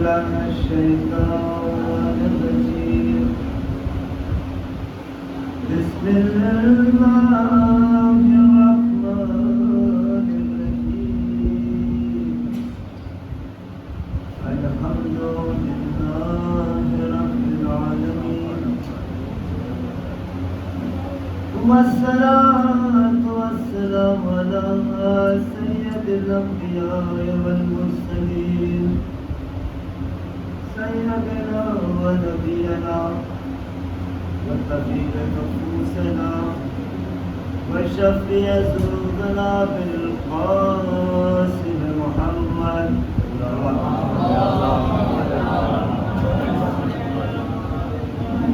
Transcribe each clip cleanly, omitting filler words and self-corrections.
بالله من الشيطان الرجيم بسم الله الرحمن الرحيم الحمد لله رب العالمين والصلاة والسلام على سيد الأنبياء والمرسلين سيدنا ونبينا وطبيب نفوسنا وشفيع ذنوبنا بالقاسم محمد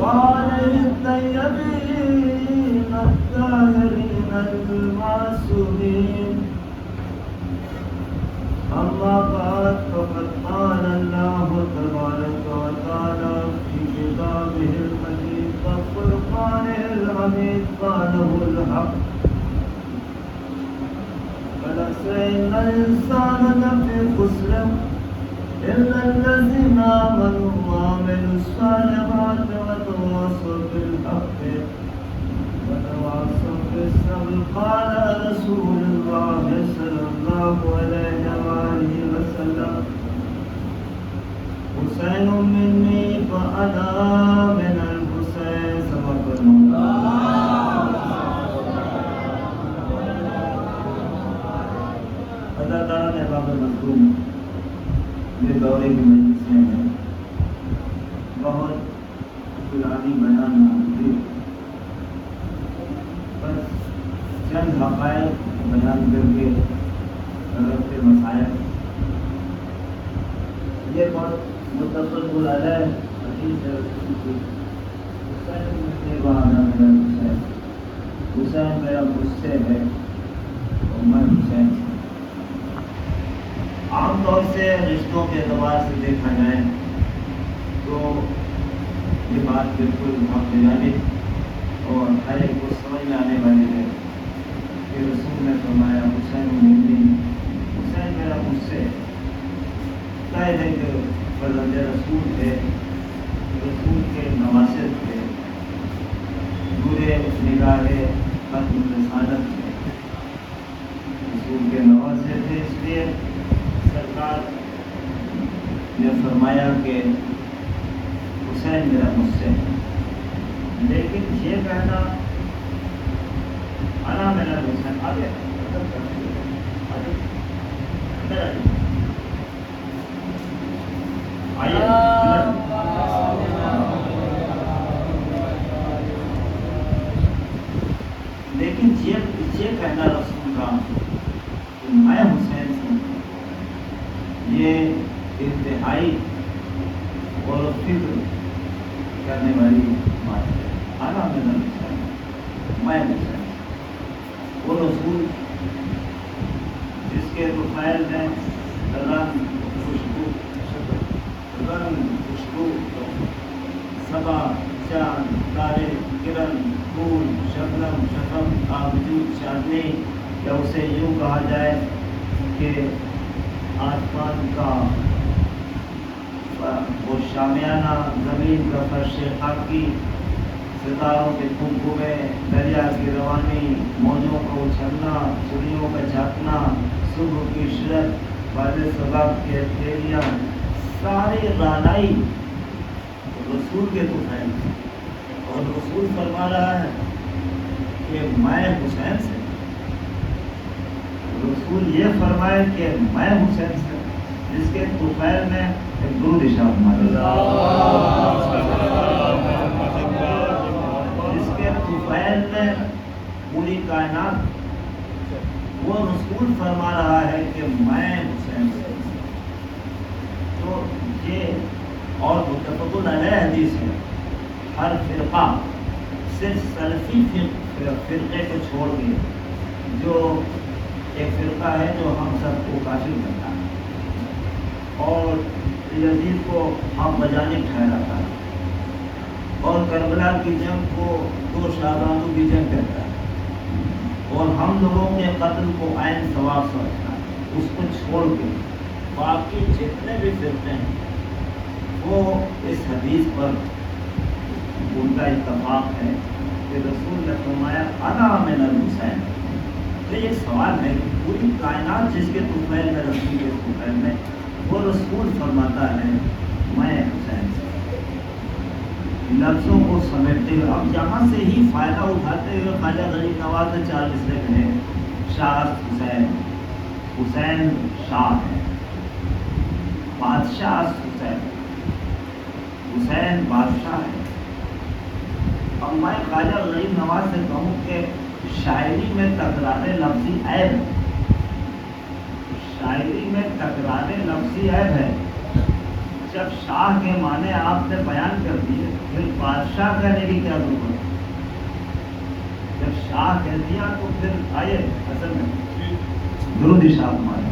وعليه الطيبين الطاهرين المعصومين. أما بعد فقد قال الله تبارك وتعالى في كتابه المجيد وفرقانه الحميد قاله الحق فليس الإنسان لفي خسر إلا الذين آمنوا وعملوا الصالحات وتواصوا بالحق وتواصوا بالصبر. قال رسول الله صلى الله عليه وآله وسلم حسين مني فأنا من الحسين. سبق اللہ تعالیٰ نے باب مظلوم یہ دورے کی مجلسیں ہیں بہت پرانی بیان ہوتی بس چند حقائق بیان کر کے ربط مسائل یہ بہت متفق علیہ حدیث ہے حسین میرا مجھ سے ہے اور میں حسین سے. عام طور سے رشتوں کے اعتبار سے دیکھا جائے تو یہ بات بالکل حق جانب اور ہر ایک کو سمجھ میں آنے والی ہے کہ رسول نے فرمایا حسین منی حسین میرا مجھ سے. ظاہر ہے کہ فرزند رسول تھے رسول کے نواسر تھے نورے نگاہ ختم رسالت تھے رسول کے نواسر تھے. اس لیے سرکار نے فرمایا کہ حسین میرا مجھ سے. لیکن یہ کہنا انا میرا حسین آگے لیکن یہ کہنا رسول کا میں حسین سے یہ انتہائی غور و فکر کرنے والی بات ہے. آنا میرا حسین میں حسین وہ رسول جس کے رفائل میں رنگ خوشبو صبا چاند تارے کرن پھول شبنم شفق آبجود چاندنی یا اسے یوں کہا جائے کہ آسمان کا وہ شامیانہ زمین کا فرش خاکی ستاروں کے پھمپھوے دریا کی روانی موجوں کا اچھلنا چڑیوں کا جھانکنا صبح کی شرط بعد صبح کی ہتھیلیاں ساری رانائی رسول کے تو ہے. اور رسول فرما رہا ہے کہ میں حسین سے. رسول یہ فرمائے کہ میں حسین سے جس کے طفیل میں ایک درود ارشاد فرمایا جس کے طفیل میں پوری کائنات وہ رسول فرما رہا ہے کہ میں حسین سے. تو یہ اور متفق علیہ حدیث ہے. ہر فرقہ صرف سلفی فرقے کو چھوڑ کے جو ایک فرقہ ہے جو ہم سب کو کافر کرتا ہے اور یزید کو ہم بجانب ٹھہراتا ہے اور کربلا کی جنگ کو دو شاہبانوں کی جنگ کہتا ہے اور ہم لوگوں کے قتل کو عین ثواب سمجھتا ہے. اس کو چھوڑ کے باقی جتنے بھی فرقے ہیں وہ اس حدیث پر ان کا اتفاق ہے کہ رسول نے فرمایا انا من الحسین. تو یہ سوال ہے کہ پوری کائنات جس کے طفیل میں رسول کے طفیل میں، وہ رسول فرماتا ہے میں حسین سے. لفظوں کو سمیٹتے ہوئے اب یہاں سے ہی فائدہ اٹھاتے ہوئے خواجہ غریب نواز نے 4 مصرے کہے. شاہ حسین، حسین شاہ ہے، بادشاہ حسین، حسین بادشاہ ہے. اب میں خواجہ غریب نواز سے کہوں کہ شاعری میں تکرار لفظی عیب ہے، شاعری میں تکرار لفظی عیب ہے. جب شاہ کے معنی آپ نے بیان کر دیے پھر بادشاہ کہنے کی کیا ضرورت ہے؟ جب شاہ کہہ دیا تو پھر آئیے اصل میں درود شاہ ہمارے.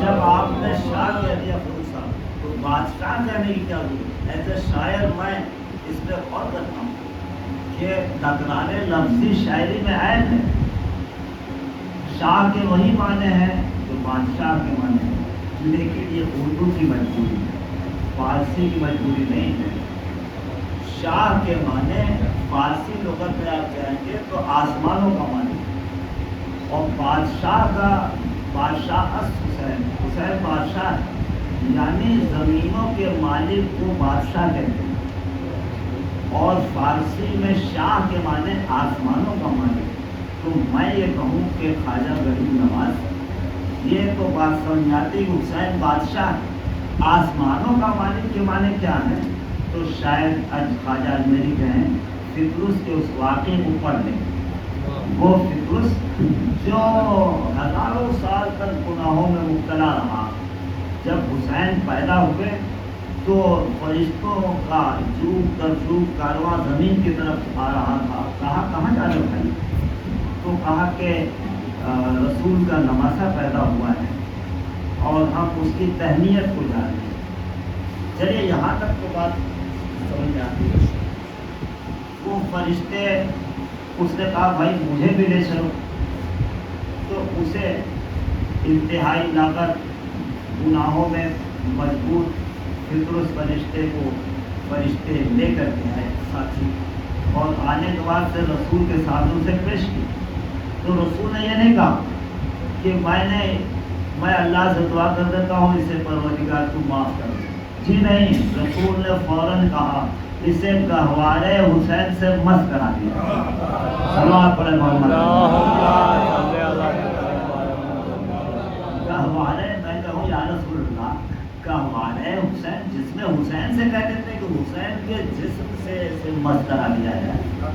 جب آپ نے شاہ کہہ دیا خود صاحب تو بادشاہ کہنے کی کیا ضرورت؟ ایسے شاعر میں اس پہ غور کرتا ہوں کہ تکرار لفظی شاعری میں عیب ہے. شاہ کے وہی معنی ہیں جو بادشاہ کے معنی ہیں، لیکن یہ اردو کی مجبوری ہے، فارسی کی مجبوری نہیں ہے. شاہ کے معنی فارسی لغت میں آپ کہیں گے تو آسمانوں کا معنی، اور بادشاہ کا بادشاہ حسین، حسین بادشاہ ہے، یعنی زمینوں کے مالک کو بادشاہ کہتے ہیں. اور فارسی میں شاہ کے معنی آسمانوں کا مالک. تو میں یہ کہوں کہ خواجہ غریب نواز یہ تو بات سمجھ آتی کہ حسین بادشاہ آسمانوں کا مالک کے معنی کیا ہے؟ تو شاید خواجہ اجمیری کہیں فطرس کے اس واقعے کو پڑھ لیں. وہ فطرس جو ہزاروں سال تک گناہوں میں مبتلا رہا، جب حسین پیدا ہوئے تو فرشتوں کا جوک در جوک کارواں زمین کی طرف آ رہا تھا. کہا کہاں جا رہے بھائی؟ تو کہا کہ رسول کا نواسہ پیدا ہوا ہے اور ہم اس کی تہنیت کو جا رہے ہیں. چلیے یہاں تک تو بات سمجھ آتی ہے. وہ فرشتے اس نے کہا بھائی مجھے بھی لے چلو. تو اسے انتہائی لاغت گناہوں میں مجبور فطرس فرشتے کو فرشتے لے کر کے آئے ساتھی، اور آنے کے بعد سے رسول کے سامنے اسے پیش کی. تو رسول نے یہ نہیں کہا کہ میں اللہ سے دعا کر دیتا ہوں اسے پروردگار تو معاف کر دے. جی نہیں، رسول نے فوراً کہا اسے گہوارے حسین سے مست کرا دیا. صلوات پڑھے محمد. گہوارے میں کہوں یا رسول اللہ، گہوارے حسین جس میں حسین سے کہتے تھے کہ حسین کے جسم سے اسے مست کرا دیا جائے.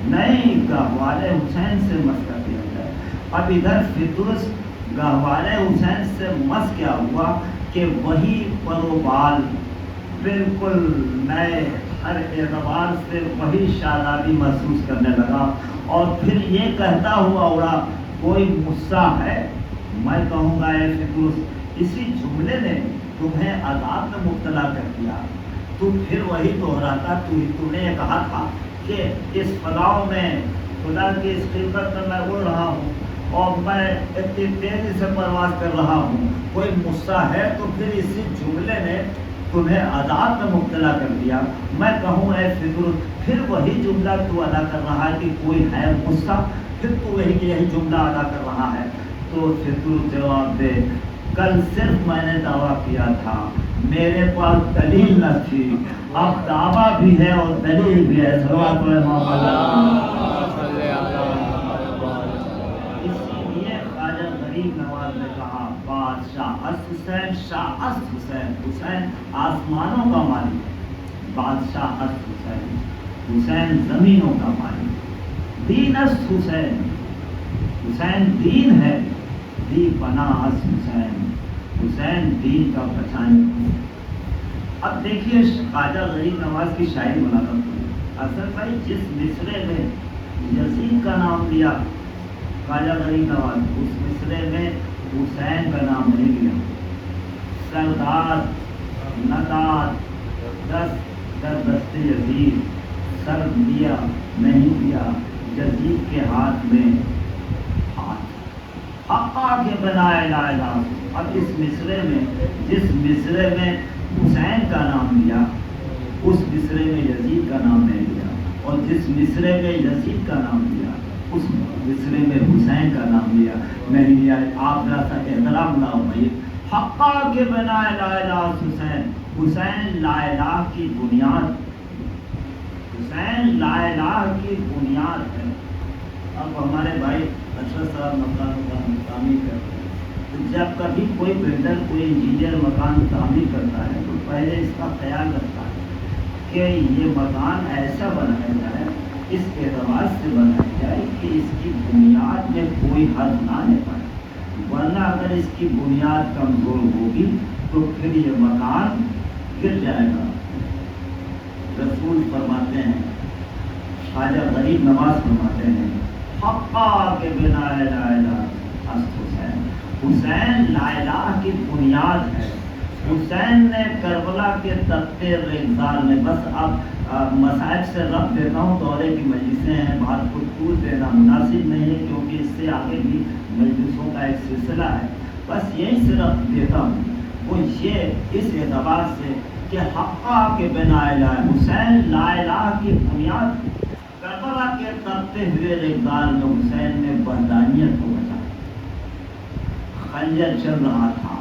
نہیں، گہوارے حسین سے مست کر دیا جائے. اب ادھر فطرس گہوارے حسین سے مست کیا ہوا کہ وہی پروبال بالکل نئے ہر اعتبار سے وہی شادابی محسوس کرنے لگا، اور پھر یہ کہتا ہوا اڑا کوئی غصہ ہے؟ میں کہوں گا اے فطرس اسی جملے نے تمہیں عذاب میں مبتلا کر دیا. تو پھر وہی دہراتا تم نے یہ کہا تھا کہ اس فضاؤ میں خدا کی اس خلقت میں میں اڑ رہا ہوں اور میں اتنی تیزی سے پرواز کر رہا ہوں، کوئی غصہ ہے؟ تو پھر اسی جملے نے تمہیں عذاب میں مبتلا کر دیا. میں کہوں اے فطرس پھر وہی جملہ تو ادا کر رہا ہے کہ کوئی ہے غصہ، پھر تو یہی جملہ ادا کر رہا ہے. تو فطرس جواب دے کل صرف میں نے دعویٰ کیا تھا، میرے پاس دلیل نہ تھی، اب دعویٰ بھی ہے اور دلیل بھی ہے. صلوات پڑھے محمد. اسی لیے خواجہ غریب نواز نے کہا بادشاہ حسین، شاہ حسین، حسین آسمانوں کا مالک، بادشاہ حسین، حسین زمینوں کا مالک. دین حسین، حسین دین ہے، دی پناہ حسین، حسین دین کا بچانے. اب دیکھیے خواجہ غریب نواز کی شاعری بناتا ہوں. اصل بھائی جس مصرے میں یزید کا نام لیا خواجہ غریب نواز، اس مصرے میں حسین کا نام نہیں لیا. سردار ندار دست یزید، سر دیا نہیں دیا یزید کے ہاتھ میں ہاتھ. حقا کے بنائے لا الہ. اب اس مصرے میں جس مصرے میں حسین کا نام لیا اس مصرے میں یزید کا نام نہیں لیا، اور جس مصرے میں یزید کا نام لیا اس مصرے میں حسین کا نام لیا نہیں لیا. آپ ذرا سا احترام لاؤ بھائی. حقا کے بنائے لا الہ حسین. حسین لا الہ کی بنیاد، حسین لا الہ کی بنیاد ہے. اب ہمارے بھائی اشرف صاحب مکان تعمیر کرتے ہیں، تو جب کبھی کوئی بلڈر کوئی انجینئر مکان تعمیر کرتا ہے تو پہلے اس کا خیال رکھتا ہے کہ یہ مکان ایسا بنایا جائے، اس اعتبار سے بنایا جائے کہ اس کی بنیاد میں کوئی حد نہ لے پائے، ورنہ اگر اس کی بنیاد کمزور ہوگی تو پھر یہ مکان گر جائے گا. رسول فرماتے ہیں، خواجہ غریب نواز فرماتے ہیں، حقا کے بنا لا الہ حسین. حسین لا الہ کی بنیاد ہے. حسین نے کربلا کے تخت ریگزار میں، بس اب مسائل سے ربط دیتا ہوں، دورے کی مجلسیں ہیں، بات کو طول دینا مناسب نہیں ہے کیونکہ اس سے آگے بھی مجلسوں کا ایک سلسلہ ہے. بس یہی سے ربط دیتا ہوں، وہ یہ اس اعتبار سے کہ حقا کے بنا الہ حسین لا الہ کی بنیاد. کربلا کے تپتے ہوئے ریگزار میں حسین نے وحدانیت کو بچایا. خنجر چل رہا تھا،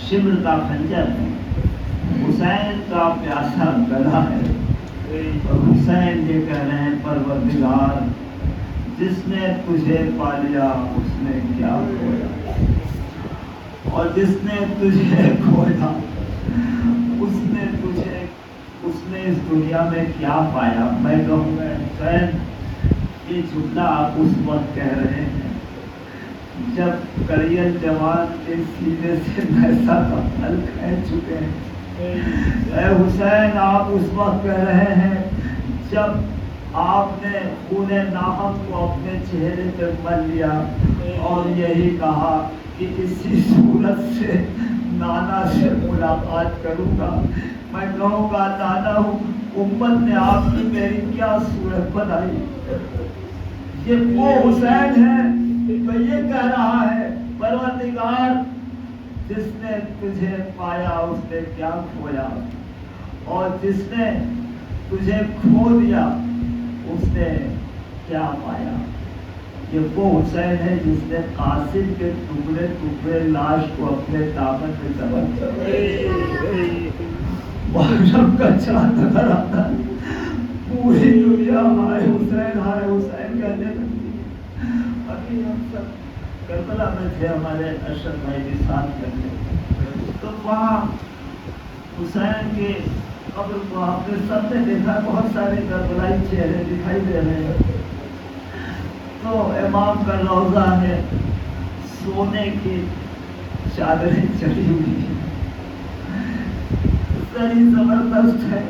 شمر کا خنجر ہے، حسین کا پیاسا گلا ہے، اور حسین یہ کہہ رہے ہیں پروردگار جس نے تجھے پا لیا اس نے کیا کھویا، اور جس نے تجھے کھویا اس نے اس دنیا میں کیا پایا. میں کہوں گا حسین یہ جملہ آپ اس وقت کہہ رہے ہیں جب کریل جوان کے سینے سے میسا کا پھل کھینچ چکے ہیں. اے حسین آپ اس وقت کہہ رہے ہیں جب آپ نے خون ناحق کو اپنے چہرے پہ مل لیا اور یہی کہا کہ اسی صورت سے نانا سے ملاقات کروں گا. میں کہوں گا نانا امت نے آپ کی میری کیا صورت بنائی. یہ وہ حسین ہے تو یہ کہہ رہا ہے پروردگار جس نے تجھے پایا اس نے کیا کھویا، اور جس نے تجھے کھو دیا اس نے کیا پایا. یہ وہ حسین ہے جس نے قاسم کے ٹکڑے ٹکڑے لاش کو اپنے دامن میں دبا کر محرم کا چاند نظر آتا ہے، پوری دنیا ہائے حسین کہنے لگتی. ابھی ہم سب کربلا میں تھے، ہمارے اشرف بھائی بھی ساتھ کرتے، تو وہاں حسین کے قبر کو آپ نے سب نے دیکھا، بہت سارے کربلائی چہرے دکھائی دے رہے ہیں. تو امام کا روضہ ہے، سونے کی چادریں چڑھی ہوئی ہیں، سری زبردست ہے،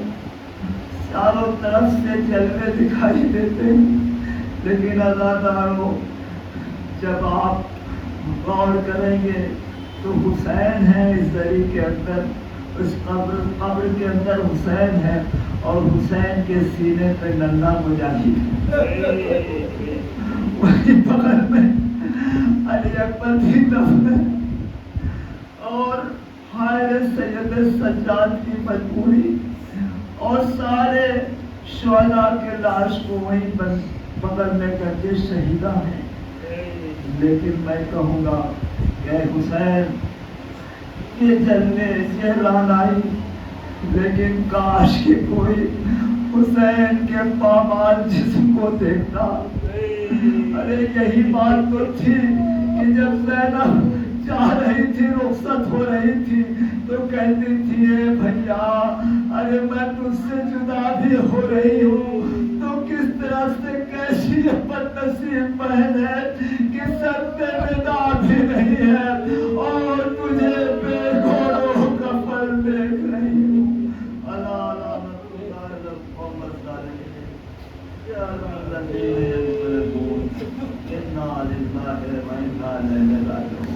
چاروں طرف سے جلوے دکھائی دیتے ہیں. لیکن عزادارو جب آپ غور کریں گے تو حسین ہے اس زری کے اندر، اس قبر کے اندر حسین ہے، اور حسین کے سینے پہ ننھا مجاہد ہے. وہی بغل میں علی اکبر کی دفن ہے، اور حائر سید سجاد کی مجبوری، اور سارے شہداء کے لاش کو وہیں بغل میں کر کے شہیدہ ہیں. لیکن میں کہوں گا کہ حسین یہ جلنے یہ رہنائی، لیکن کاش کہ کوئی حسین کے پامال جسم کو دیکھتا. ارے یہی بات تو تھی کہ جب زینب جا رہی تھی، رخصت ہو رہی تھی، تو کہتی تھی اے بھیا ارے میں تجھ سے جدا بھی ہو رہی ہوں، تو کس طرح سے کیسی بدنصیب بہن ہے کہ سر پہ ودا بھی نہیں ہے اور تجھے بے گھوڑوں کا پل دیکھ رہی ہوں. اللہ لعنت اللہ علی القوم الظالمین. یا الذین یظلمون انا للہ و انا الیہ راجعون.